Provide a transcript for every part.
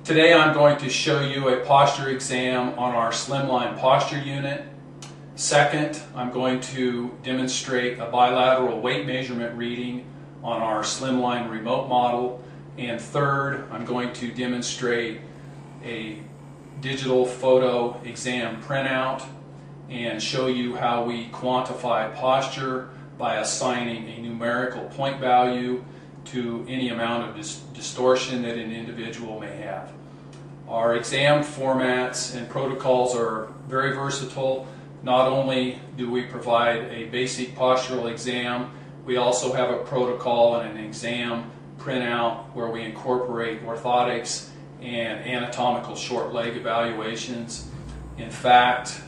Today I'm going to show you a posture exam on our slimline posture unit. Second, I'm going to demonstrate a bilateral weight measurement reading on our slimline remote model. And third, I'm going to demonstrate a digital photo exam printout and show you how we quantify posture by assigning a numerical point value to any amount of distortion that an individual may have. Our exam formats and protocols are very versatile. Not only do we provide a basic postural exam, we also have a protocol and an exam printout where we incorporate orthotics and anatomical short leg evaluations. In fact,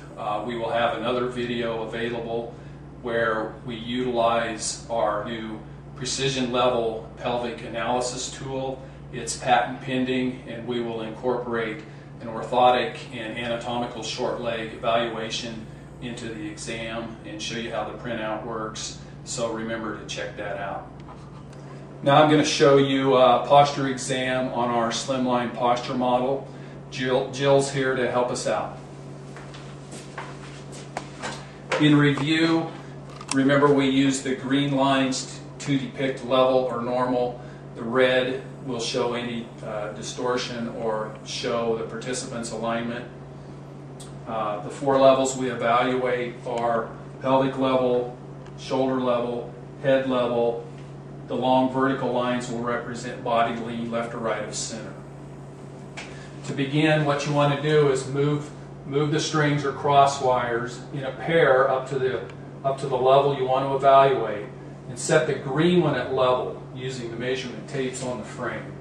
we will have another video available where we utilize our new precision level pelvic analysis tool. It's patent pending, and we will incorporate an orthotic and anatomical short leg evaluation into the exam and show you how the printout works. So remember to check that out. Now I'm going to show you a posture exam on our slimline posture model. Jill's here to help us out. In review, remember we use the green lines to depict level or normal. The red will show any distortion or show the participant's alignment. The four levels we evaluate are pelvic level, shoulder level, head level. The long vertical lines will represent body lean left or right of center. To begin, what you want to do is move the strings or cross wires in a pair up to the level you want to evaluate, and set the green one at level using the measurement tapes on the frame.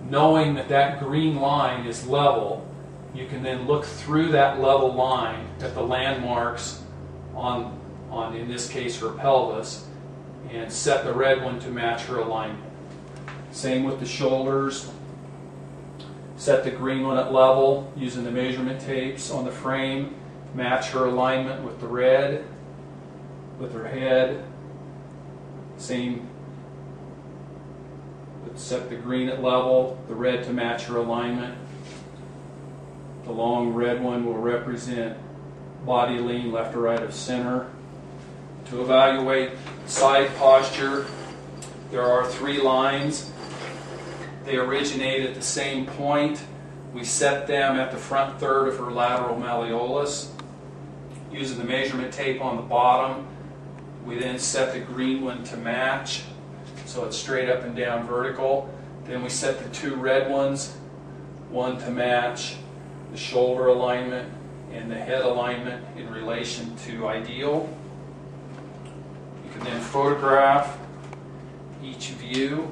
Knowing that that green line is level, you can then look through that level line at the landmarks on in this case her pelvis, and set the red one to match her alignment. Same with the shoulders. Set the green one at level using the measurement tapes on the frame. Match her alignment with the red. With her head, same. Set the green at level, the red to match her alignment. The long red one will represent body lean left or right of center. To evaluate side posture, there are three lines. They originate at the same point. We set them at the front third of her lateral malleolus. Using the measurement tape on the bottom, we then set the green one to match, so it's straight up and down vertical. Then we set the two red ones, one to match the shoulder alignment and the head alignment in relation to ideal. You can then photograph each view.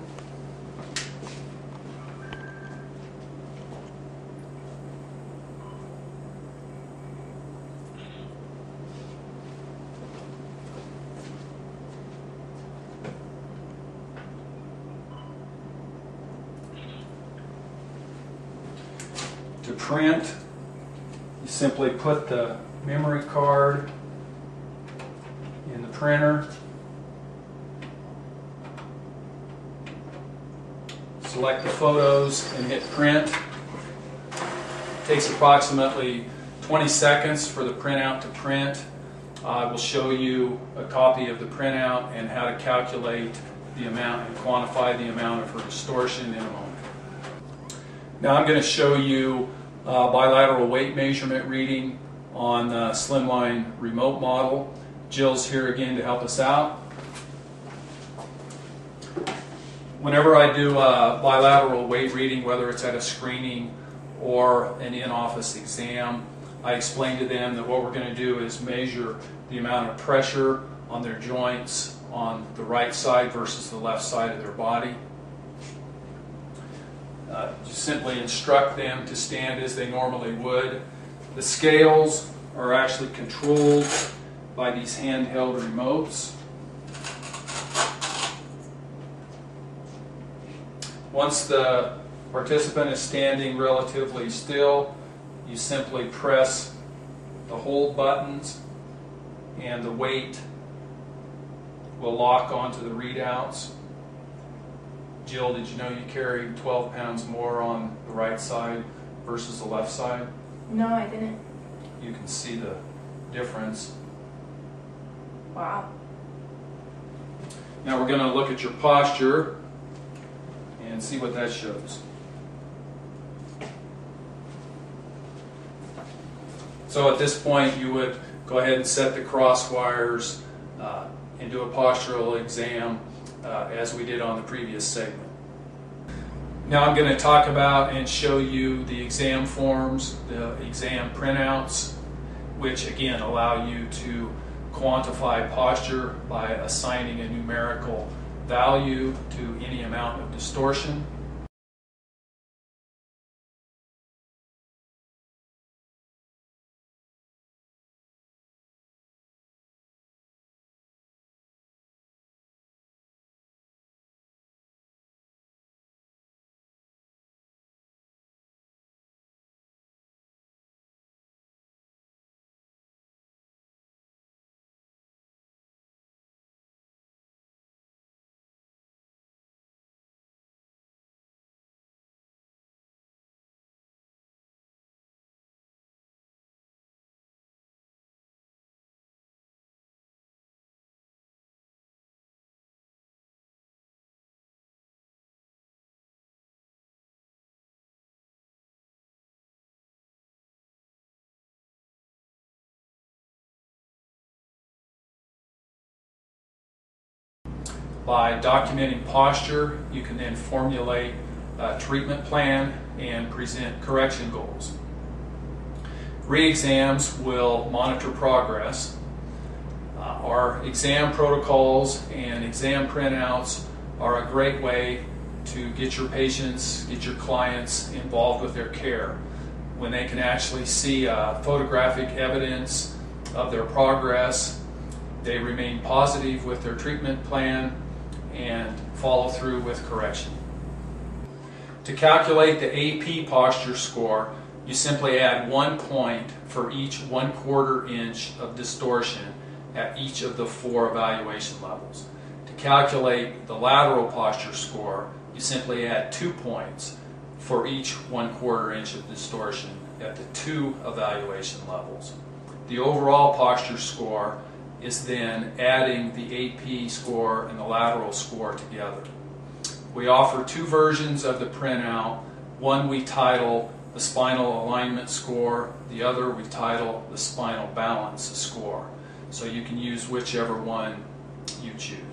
To print, you simply put the memory card in the printer, select the photos and hit print. It takes approximately 20 seconds for the printout to print. I will show you a copy of the printout and how to calculate the amount and quantify the amount of her distortion in a moment. Now I'm going to show you a bilateral weight measurement reading on the slimline remote model. Jill's here again to help us out. Whenever I do a bilateral weight reading, whether it's at a screening or an in-office exam, I explain to them that what we're going to do is measure the amount of pressure on their joints on the right side versus the left side of their body. Just simply instruct them to stand as they normally would. The scales are actually controlled by these handheld remotes. Once the participant is standing relatively still, you simply press the hold buttons and the weight will lock onto the readouts. Jill, did you know you carry 12 pounds more on the right side versus the left side? No, I didn't. You can see the difference. Wow. Now we're going to look at your posture and see what that shows. So at this point you would go ahead and set the cross wires and do a postural exam as we did on the previous segment. Now I'm going to talk about and show you the exam forms, the exam printouts, which again allow you to quantify posture by assigning a numerical value to any amount of distortion. By documenting posture, you can then formulate a treatment plan and present correction goals. Re-exams will monitor progress. Our exam protocols and exam printouts are a great way to get your patients, get your clients involved with their care. When they can actually see photographic evidence of their progress, they remain positive with their treatment plan and follow through with correction. To calculate the AP posture score, you simply add 1 point for each 1/4 inch of distortion at each of the 4 evaluation levels. To calculate the lateral posture score, you simply add 2 points for each 1/4 inch of distortion at the 2 evaluation levels. The overall posture score is then adding the AP score and the lateral score together. We offer 2 versions of the printout. One we title the spinal alignment score, the other we title the spinal balance score. So you can use whichever one you choose.